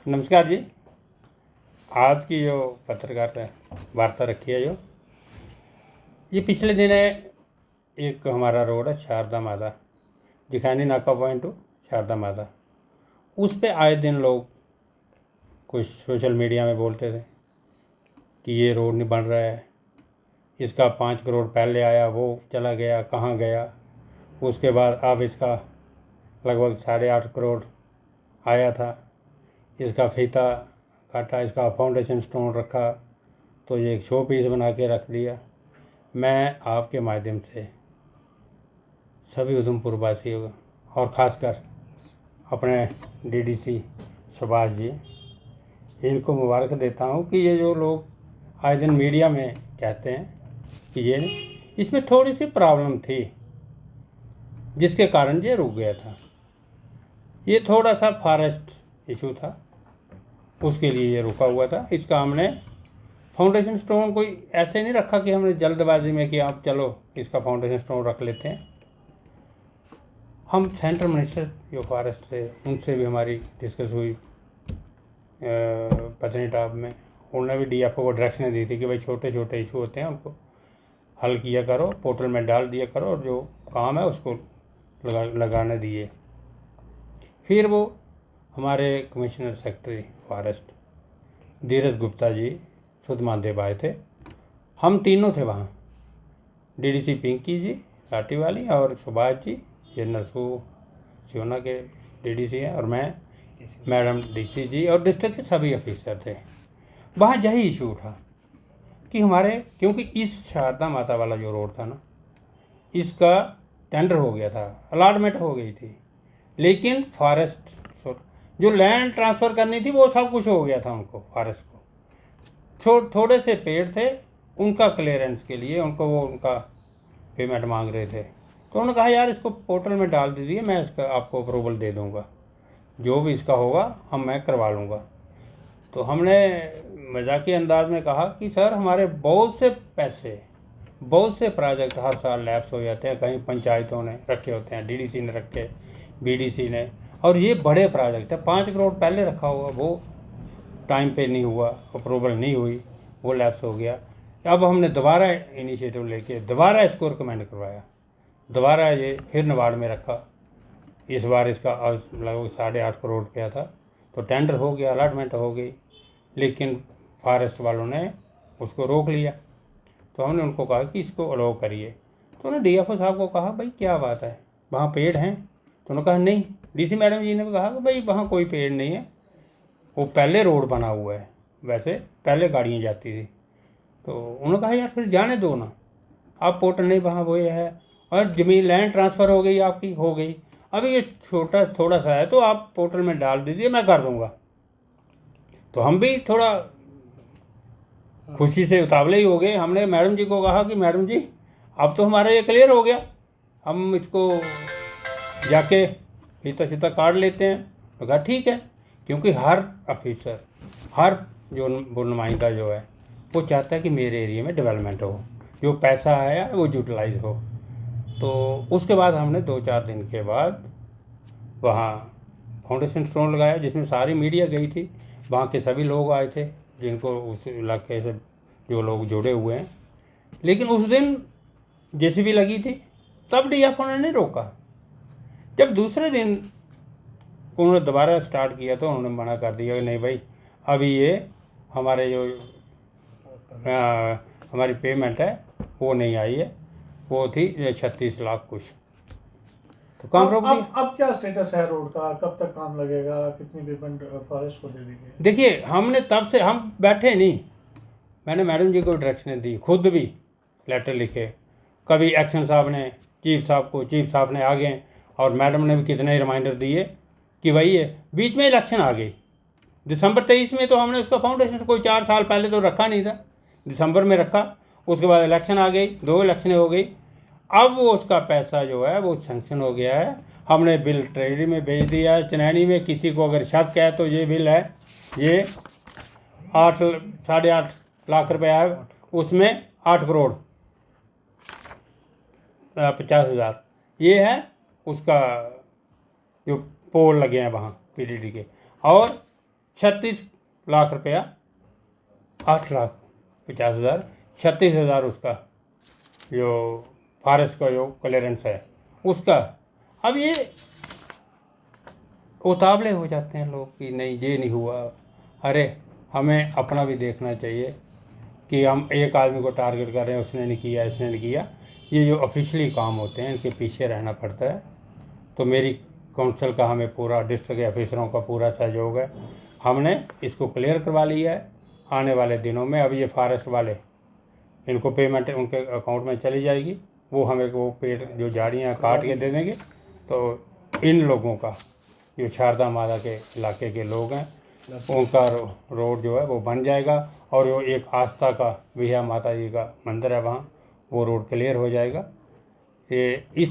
नमस्कार जी। आज की जो पत्रकार वार्ता रखी है ये पिछले दिन है। एक हमारा रोड है शारदा माता, जिखानी नाका पॉइंट टू शारदा माता। उस पे आए दिन लोग कुछ सोशल मीडिया में बोलते थे कि ये रोड नहीं बन रहा है, इसका 5 करोड़ पहले आया वो चला गया, कहाँ गया। उसके बाद अब इसका लगभग 8.5 करोड़ आया था, इसका फीता काटा, इसका फाउंडेशन स्टोन रखा तो ये एक शो पीस बना के रख दिया। मैं आपके माध्यम से सभी उधमपुर वासियों और ख़ासकर अपने डीडीसी सुभाष जी, इनको मुबारक देता हूँ कि ये जो लोग आए दिन मीडिया में कहते हैं कि ये इसमें थोड़ी सी प्रॉब्लम थी जिसके कारण ये रुक गया था। ये थोड़ा सा फॉरेस्ट इशू था, उसके लिए ये रुका हुआ था। इसका हमने फाउंडेशन स्टोन कोई ऐसे नहीं रखा कि हमने जल्दबाजी में कि आप चलो इसका फाउंडेशन स्टोन रख लेते हैं। हम सेंट्रल मिनिस्टर जो फॉरेस्ट थे उनसे भी हमारी डिस्कस हुई पत्नीटॉप में। उन्होंने भी डीएफओ को डायरेक्शन दी थी कि भाई छोटे छोटे इशू होते हैं उनको हल किया करो, पोर्टल में डाल दिया करो और जो काम है उसको लगाने दिए। फिर वो हमारे कमिश्नर सेक्रेटरी फॉरेस्ट धीरज गुप्ता जी सुध महादेव आए थे। हम तीनों थे वहाँ, डीडीसी पिंकी जी लाठी वाली और सुभाष जी, ये नरसू सिवना के डीडीसी हैं, और मैं मैडम डीसी जी और डिस्ट्रिक्ट के सभी ऑफिसर थे। वहाँ यही इशू उठा कि हमारे, क्योंकि इस शारदा माता वाला जो रोड था ना, इसका टेंडर हो गया था, अलॉटमेंट हो गई थी, लेकिन फॉरेस्ट जो लैंड ट्रांसफ़र करनी थी वो सब कुछ हो गया था उनको, फॉरेस्ट को। थोड़े से पेड़ थे, उनका क्लियरेंस के लिए उनको वो उनका पेमेंट मांग रहे थे। तो उन्होंने कहा यार इसको पोर्टल में डाल दीजिए, मैं इसका आपको अप्रूवल दे दूंगा, जो भी इसका होगा मैं करवा लूँगा। तो हमने मजाकी अंदाज में कहा कि सर हमारे बहुत से पैसे, बहुत से प्रोजेक्ट हर साल लैप्स हो जाते हैं, कहीं पंचायतों ने रखे होते हैं, डीडीसी ने रखे, बीडीसी ने, और ये बड़े प्रोजेक्ट है। 5 करोड़ पहले रखा हुआ वो टाइम पे नहीं हुआ, अप्रूवल नहीं हुई, वो लैप्स हो गया। अब हमने दोबारा इनिशिएटिव लेके दोबारा इसको रिकमेंड करवाया, दोबारा ये फिर नबार्ड में रखा। इस बार इसका लगभग 8.5 करोड़ रुपया था, तो टेंडर हो गया, अलॉटमेंट हो गई, लेकिन फॉरेस्ट वालों ने उसको रोक लिया। तो हमने उनको कहा कि इसको अलाउ करिए। तो उन्होंने डीएफओ साहब को कहा भाई क्या बात है, वहाँ पेड़ हैं? तो उन्होंने कहा नहीं। डीसी मैडम जी ने भी कहा कि भाई वहाँ कोई पेड़ नहीं है, वो पहले रोड बना हुआ है, वैसे पहले गाड़ियाँ जाती थी। तो उन्होंने कहा यार फिर जाने दो ना, आप पोर्टल नहीं वहाँ वो है, और ज़मीन लैंड ट्रांसफ़र हो गई आपकी, हो गई, अभी ये छोटा थोड़ा सा है तो आप पोर्टल में डाल दीजिए, मैं कर दूँगा। तो हम भी थोड़ा खुशी से उतावले ही हो गए। हमने मैडम जी को कहा कि मैडम जी अब तो हमारा ये क्लियर हो गया, हम इसको जाके फीता शीता काट लेते हैं। तो कहा ठीक है, क्योंकि हर ऑफिसर, हर जो वो नुमाइंदा जो है वो चाहता है कि मेरे एरिया में डेवलपमेंट हो, जो पैसा आया वो यूटिलाइज हो। तो उसके बाद हमने 2-4 दिन के बाद वहाँ फाउंडेशन स्टोन लगाया, जिसमें सारी मीडिया गई थी, वहाँ के सभी लोग आए थे जिनको उस इलाके से जो लोग जुड़े हुए हैं। लेकिन उस दिन जेसीबी लगी थी, तब डीएफओ ने नहीं रोका। जब दूसरे दिन उन्होंने दोबारा स्टार्ट किया तो उन्होंने मना कर दिया कि नहीं भाई अभी ये हमारे जो हमारी पेमेंट है वो नहीं आई है, वो थी 36 लाख कुछ। तो काम रोक दिया। अब क्या स्टेटस है रोड का, कब तक काम लगेगा, कितनी पेमेंट फॉरेस्ट को दे दी गई? देखिए हमने तब से हम बैठे नहीं, मैंने मैडम जी को डायरेक्शन दी, खुद भी लेटर लिखे, कभी एक्शन साहब ने चीफ साहब को, चीफ साहब ने आगे, और मैडम ने भी कितने रिमाइंडर दिए कि भाई ये बीच में इलेक्शन आ गई दिसंबर 23 में। तो हमने उसका फाउंडेशन कोई 4 साल पहले तो रखा नहीं था, दिसंबर में रखा, उसके बाद इलेक्शन आ गई, 2 इलेक्शनें हो गई। अब वो उसका पैसा जो है वो सैंक्शन हो गया है, हमने बिल ट्रेजरी में भेज दिया है। चनैनी में किसी को अगर शक है तो ये बिल है, ये 8-8.5 लाख रुपया है, उसमें 8 करोड़ 50 हज़ार ये है उसका, जो पोल लगे हैं वहाँ पीडीडी के। और 36 लाख रुपया, 8,50,000, 36,000 उसका जो फॉरेस्ट का जो क्लियरेंस है उसका। अब ये उतावले हो जाते हैं लोग कि नहीं ये नहीं हुआ। अरे हमें अपना भी देखना चाहिए कि हम एक आदमी को टारगेट कर रहे हैं, उसने नहीं किया, इसने नहीं किया। ये जो ऑफिशियली काम होते हैं इनके पीछे रहना पड़ता है। तो मेरी काउंसिल का हमें पूरा, डिस्ट्रिक्ट के ऑफिसरों का पूरा सहयोग है। हमने इसको क्लियर करवा लिया है। आने वाले दिनों में अब ये फॉरेस्ट वाले, इनको पेमेंट उनके अकाउंट में चली जाएगी। वो हमें वो पेड़ जो झाड़ियाँ काट के दे देंगे। तो इन लोगों का, जो शारदा माता के इलाके के लोग हैं, उनका रोड जो है वो बन जाएगा। और वो एक आस्था का विजया माता जी का मंदिर है वहाँ, वो रोड क्लियर हो जाएगा। ये इस